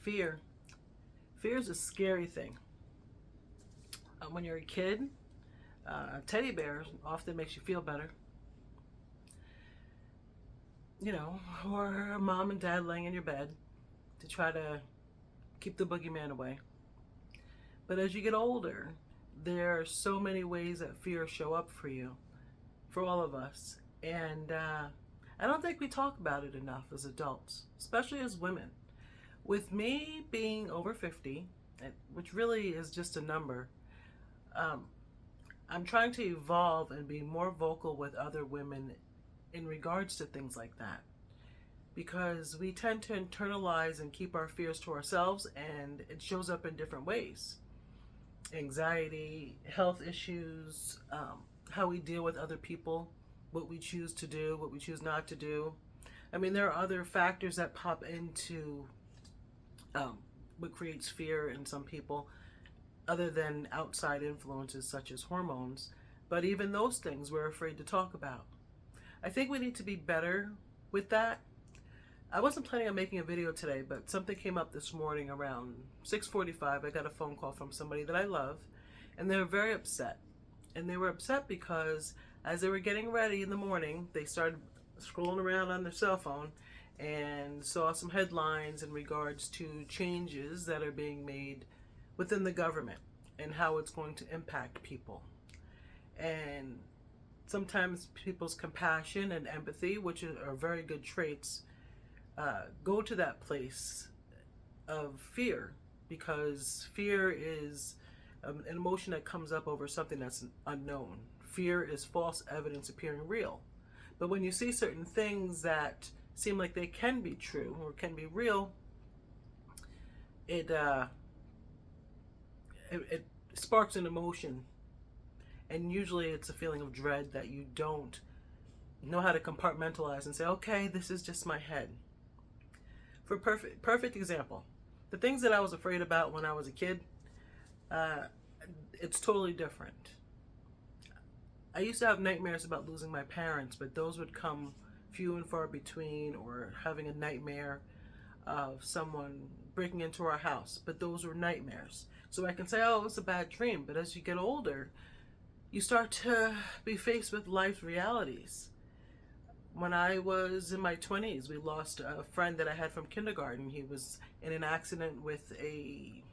Fear. Fear is a scary thing. When you're a kid, teddy bears often makes you feel better. Or mom and dad laying in your bed to try to keep the boogeyman away. But as you get older, there are so many ways that fear show up for you, for all of us. And I don't think we talk about it enough as adults, especially as women. With me being over 50, which really is just a number, I'm trying to evolve and be more vocal with other women in regards to things like that. Because we tend to internalize and keep our fears to ourselves, and it shows up in different ways. Anxiety, health issues, how we deal with other people, what we choose to do, what we choose not to do. I mean, there are other factors that pop into what creates fear in some people, other than outside influences such as hormones. But even those things we're afraid to talk about. I think we need to be better with that. I wasn't planning on making a video today, but something came up this morning around 6:45. I got a phone call from somebody that I love, and they were very upset. And they were upset because as they were getting ready in the morning, they started scrolling around on their cell phone and saw some headlines in regards to changes that are being made within the government and how it's going to impact people. And sometimes people's compassion and empathy, which are very good traits, go to that place of fear, because fear is an emotion that comes up over something that's unknown. Fear is false evidence appearing real. But when you see certain things that seem like they can be true or can be real, it sparks an emotion. And usually it's a feeling of dread that you don't know how to compartmentalize and say, okay, this is just my head. For perfect example, the things that I was afraid about when I was a kid, it's totally different. I used to have nightmares about losing my parents, but those would come few and far between, or having a nightmare of someone breaking into our house, but those were nightmares. So I can say, oh, it was a bad dream. But as you get older, you start to be faced with life's realities. When I was in my 20s, we lost a friend that I had from kindergarten. He was in an accident with a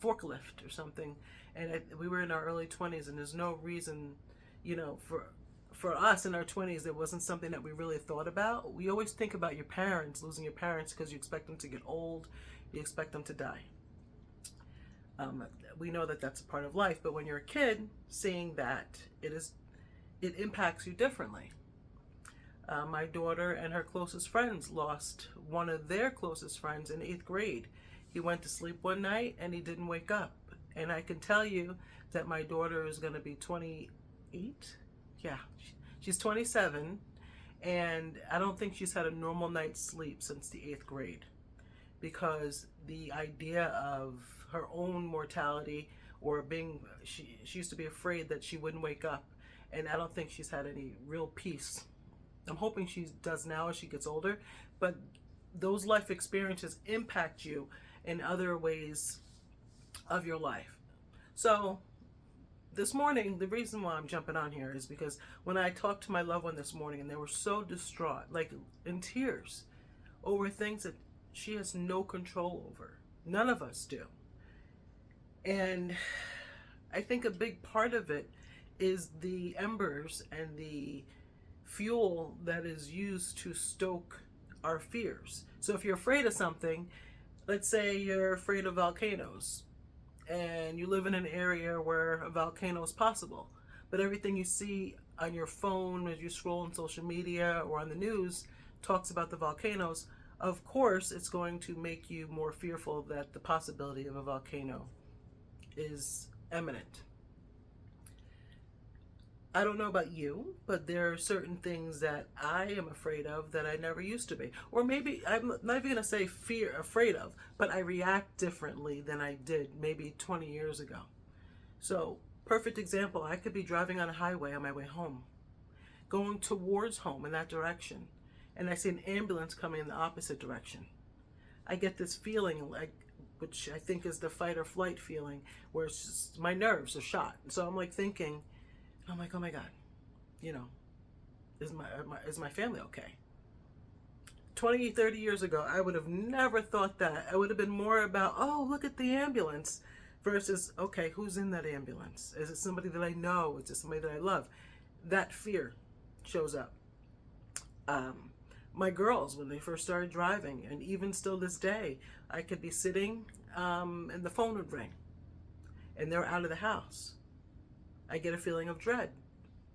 forklift or something, and we were in our early 20s, and there's no reason, for us in our 20s, there wasn't something that we really thought about. We always think about your parents, losing your parents, because you expect them to get old, you expect them to die. We know that that's a part of life, but when you're a kid, seeing that, it impacts you differently. My daughter and her closest friends lost one of their closest friends in 8th grade. He went to sleep one night and he didn't wake up. And I can tell you that my daughter is going to be 28. Yeah, she's 27. And I don't think she's had a normal night's sleep since the 8th grade. Because the idea of her own mortality, or she used to be afraid that she wouldn't wake up. And I don't think she's had any real peace. I'm hoping she does now as she gets older, but those life experiences impact you in other ways of your life. So this morning, the reason why I'm jumping on here is because when I talked to my loved one this morning, and they were so distraught, like in tears, over things that she has no control over. None of us do. And I think a big part of it is the embers and the fuel that is used to stoke our fears. So if you're afraid of something, let's say you're afraid of volcanoes, and you live in an area where a volcano is possible, but everything you see on your phone as you scroll on social media or on the news talks about the volcanoes, of course it's going to make you more fearful that the possibility of a volcano is imminent. I don't know about you, but there are certain things that I am afraid of that I never used to be. Or maybe, I'm not even going to say afraid of, but I react differently than I did maybe 20 years ago. So, perfect example, I could be driving on a highway on my way home, going towards home in that direction, and I see an ambulance coming in the opposite direction. I get this feeling like, which I think is the fight or flight feeling, where it's just, my nerves are shot. So I'm like thinking, I'm like, oh my God, you know, is my family okay? 20, 30 years ago, I would have never thought that. I would have been more about, oh, look at the ambulance, versus, okay, who's in that ambulance? Is it somebody that I know? Is it somebody that I love? That fear shows up. My girls, when they first started driving, and even still this day, I could be sitting and the phone would ring and they're out of the house. I get a feeling of dread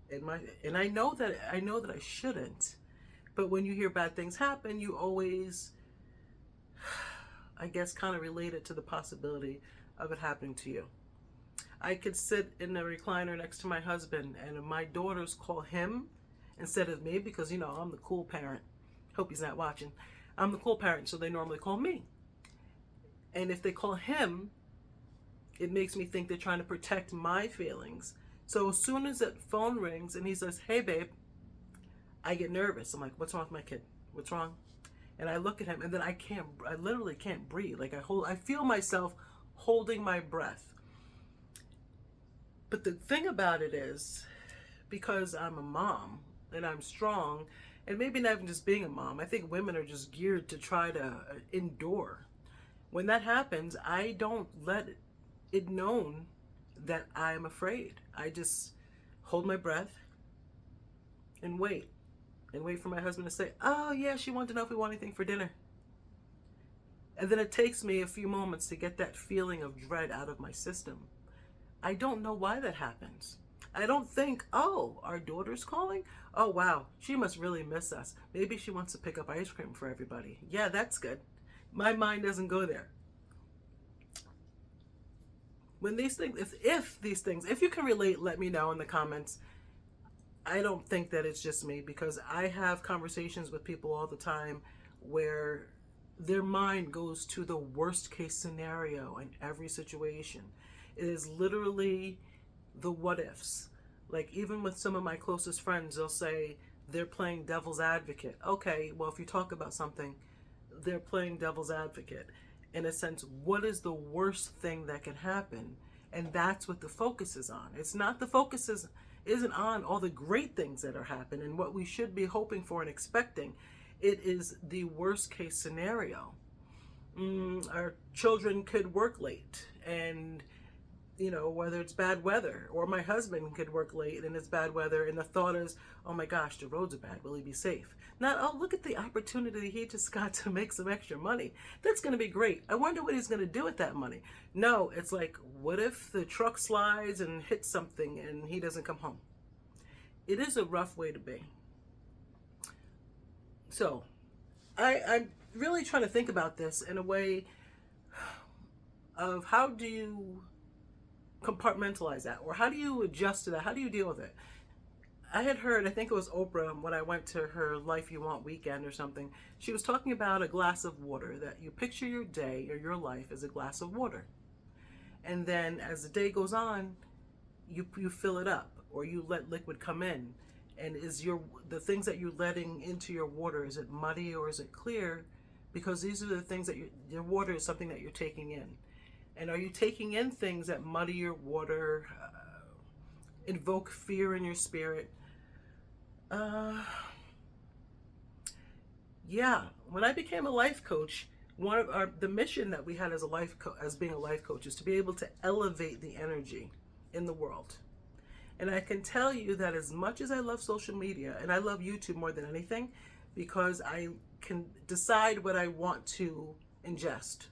and I know that I shouldn't. But when you hear bad things happen, you always, I guess, kind of relate it to the possibility of it happening to you. I could sit in the recliner next to my husband and my daughters call him instead of me because, you know, I'm the cool parent. Hope he's not watching. I'm the cool parent, so they normally call me. And if they call him, it makes me think they're trying to protect my feelings. So as soon as that phone rings and he says, hey, babe, I get nervous. I'm like, what's wrong with my kid? What's wrong? And I look at him and then I literally can't breathe. Like I feel myself holding my breath. But the thing about it is, because I'm a mom and I'm strong, and maybe not even just being a mom, I think women are just geared to try to endure. When that happens, I don't let it known that I'm afraid. I just hold my breath and wait for my husband to say, oh yeah, she wanted to know if we want anything for dinner. And then it takes me a few moments to get that feeling of dread out of my system. I don't know why that happens. I don't think, oh, our daughter's calling? Oh, wow, she must really miss us. Maybe she wants to pick up ice cream for everybody. Yeah, that's good. My mind doesn't go there. When these things, if you can relate, let me know in the comments. I don't think that it's just me, because I have conversations with people all the time where their mind goes to the worst case scenario in every situation. It is literally the what ifs. Like even with some of my closest friends, they'll say they're playing devil's advocate. Okay, well, if you talk about something, they're playing devil's advocate. In a sense, what is the worst thing that can happen? And that's what the focus is on. It's not, the focus isn't on all the great things that are happening and what we should be hoping for and expecting. It is the worst case scenario. Our children could work late, and you know, whether it's bad weather, or my husband could work late and it's bad weather, and the thought is, oh my gosh, the roads are bad, will he be safe? Not, oh, look at the opportunity he just got to make some extra money. That's going to be great. I wonder what he's going to do with that money. No, it's like, what if the truck slides and hits something and he doesn't come home? It is a rough way to be. So I'm really trying to think about this in a way of, how do you compartmentalize that, or how do you adjust to that? How do you deal with it? I had heard, I think it was Oprah, when I went to her Life You Want weekend or something, she was talking about a glass of water, that you picture your day or your life as a glass of water, and then as the day goes on, you fill it up, or you let liquid come in. And is the things that you're letting into your water, is it muddy or is it clear? Because these are the things that your water is something that you're taking in. And are you taking in things that muddy your water, invoke fear in your spirit? Yeah, when I became a life coach, one of the mission that we had as being a life coach, is to be able to elevate the energy in the world. And I can tell you that as much as I love social media, and I love YouTube more than anything, because I can decide what I want to ingest,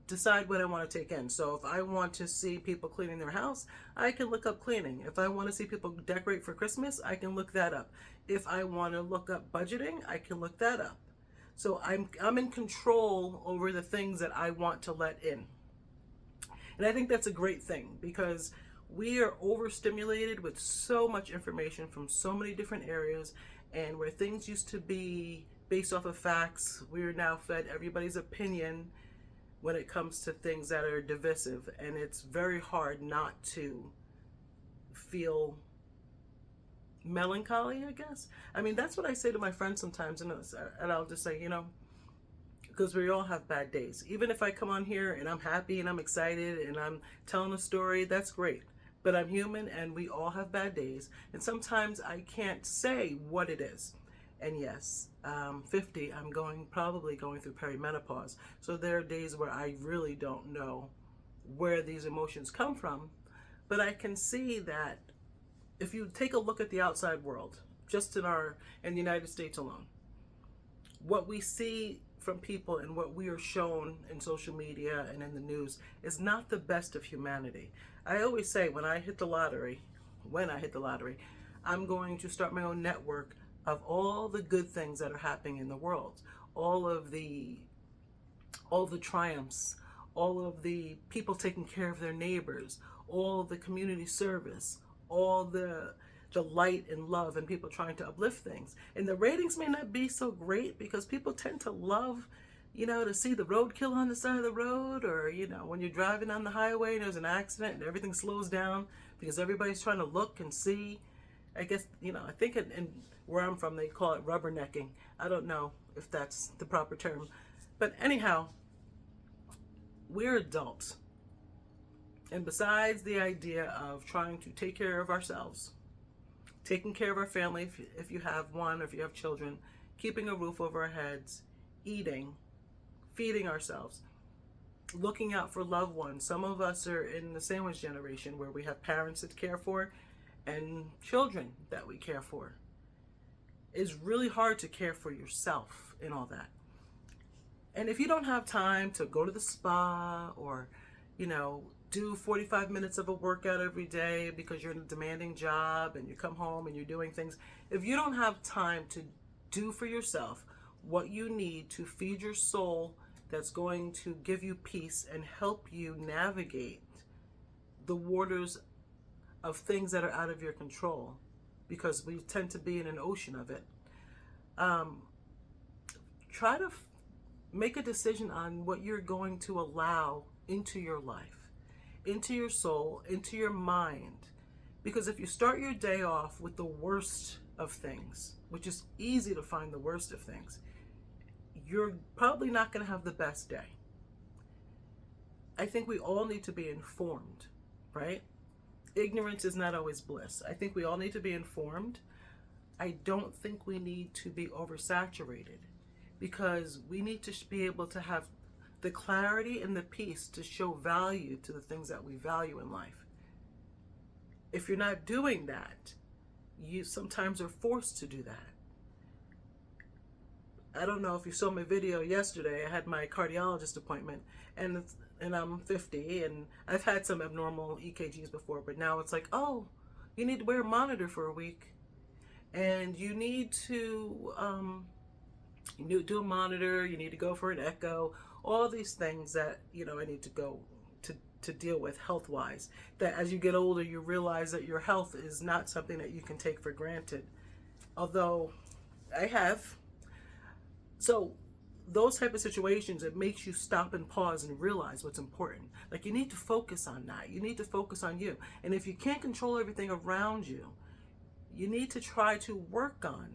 decide what I want to take in. So if I want to see people cleaning their house, I can look up cleaning. If I want to see people decorate for Christmas, I can look that up. If I want to look up budgeting, I can look that up. So I'm in control over the things that I want to let in. And I think that's a great thing, because we are overstimulated with so much information from so many different areas, and where things used to be based off of facts, we're now fed everybody's opinion when it comes to things that are divisive, and it's very hard not to feel melancholy, I guess. I mean, that's what I say to my friends sometimes, and I'll just say, you know, because we all have bad days. Even if I come on here and I'm happy and I'm excited and I'm telling a story, that's great. But I'm human and we all have bad days. And sometimes I can't say what it is. And yes, 50, I'm probably going through perimenopause. So there are days where I really don't know where these emotions come from. But I can see that if you take a look at the outside world, just in the United States alone, what we see from people and what we are shown in social media and in the news is not the best of humanity. I always say when I hit the lottery, I'm going to start my own network of all the good things that are happening in the world, all the triumphs, all of the people taking care of their neighbors, all the community service, all the light and love and people trying to uplift things. And the ratings may not be so great because people tend to love, to see the roadkill on the side of the road, or, when you're driving on the highway and there's an accident and everything slows down because everybody's trying to look and see. I guess, I think in where I'm from, they call it rubbernecking. I don't know if that's the proper term. But anyhow, we're adults. And besides the idea of trying to take care of ourselves, taking care of our family, if you have one or if you have children, keeping a roof over our heads, eating, feeding ourselves, looking out for loved ones. Some of us are in the sandwich generation where we have parents that care for and children that we care for. It's really hard to care for yourself and all that. And if you don't have time to go to the spa or, do 45 minutes of a workout every day because you're in a demanding job and you come home and you're doing things, if you don't have time to do for yourself what you need to feed your soul, that's going to give you peace and help you navigate the waters of things that are out of your control, because we tend to be in an ocean of it. Try to make a decision on what you're going to allow into your life, into your soul, into your mind. Because if you start your day off with the worst of things, which is easy to find the worst of things, you're probably not going to have the best day. I think we all need to be informed, right? Ignorance is not always bliss. I think we all need to be informed. I don't think we need to be oversaturated, because we need to be able to have the clarity and the peace to show value to the things that we value in life. If you're not doing that, you sometimes are forced to do that. I don't know if you saw my video yesterday. I had my cardiologist appointment, and I'm 50, and I've had some abnormal EKGs before, but now it's like, oh, you need to wear a monitor for a week, and you need to do a monitor, you need to go for an echo, all these things that, I need to go to deal with health-wise, that as you get older, you realize that your health is not something that you can take for granted. Although I have. So those type of situations, it makes you stop and pause and realize what's important. Like, you need to focus on that. You need to focus on you. And if you can't control everything around you, you need to try to work on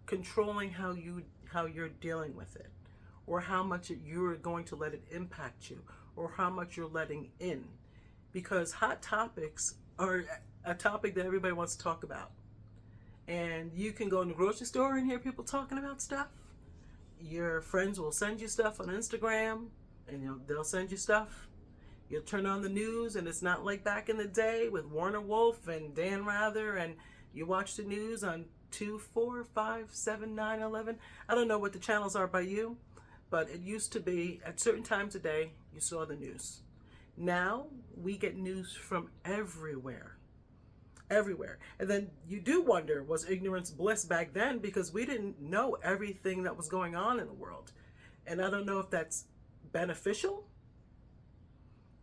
controlling how you're dealing with it, or how much you're going to let it impact you, or how much you're letting in. Because hot topics are a topic that everybody wants to talk about. And you can go in the grocery store and hear people talking about stuff. Your friends will send you stuff on Instagram, and they'll send you stuff. You'll turn on the news, and it's not like back in the day with Warner Wolf and Dan Rather, and you watch the news on 2, 4, 5, 7, 9, 11. I don't know what the channels are by you, but it used to be at certain times a day you saw the news. Now we get news from everywhere. And then you do wonder, was ignorance bliss back then? Because we didn't know everything that was going on in the world. And I don't know if that's beneficial,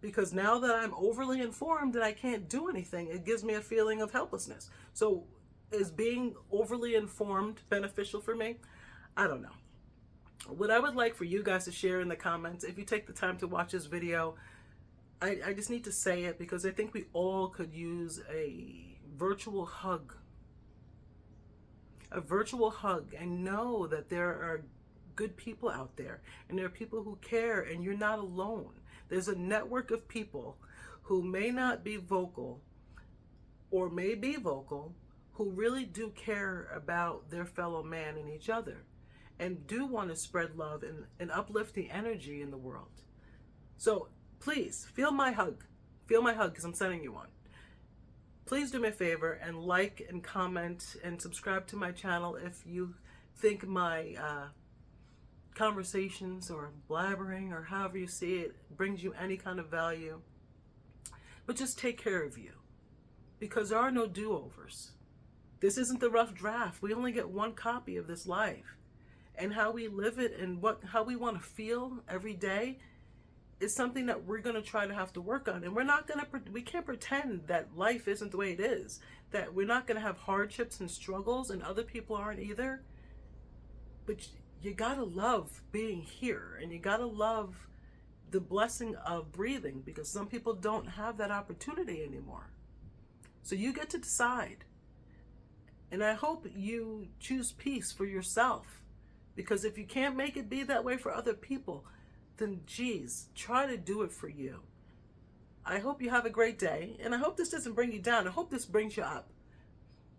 because now that I'm overly informed and I can't do anything, it gives me a feeling of helplessness. So is being overly informed beneficial for me? I don't know. What I would like for you guys to share in the comments, if you take the time to watch this video, I just need to say it because I think we all could use a virtual hug. A virtual hug, and know that there are good people out there, and there are people who care, and you're not alone. There's a network of people who may not be vocal or may be vocal, who really do care about their fellow man and each other, and do want to spread love and uplifting energy in the world. So please feel my hug. Feel my hug, because I'm sending you one. Please do me a favor and like and comment and subscribe to my channel if you think my conversations or blabbering or however you see it brings you any kind of value. But just take care of you, because there are no do-overs. This isn't the rough draft. We only get one copy of this life. And how we live it and how we want to feel every day is something that we're going to try to have to work on. And we can't pretend that life isn't the way it is, that we're not going to have hardships and struggles and other people aren't either. But you got to love being here, and you got to love the blessing of breathing, because some people don't have that opportunity anymore. So you get to decide. And I hope you choose peace for yourself, because if you can't make it be that way for other people, then geez, try to do it for you. I hope you have a great day, and I hope this doesn't bring you down. I hope this brings you up.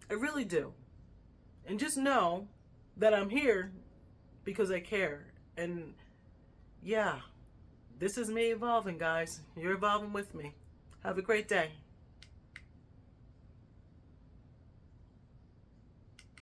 I really do. And just know that I'm here because I care. And yeah, this is me evolving, guys. You're evolving with me. Have a great day.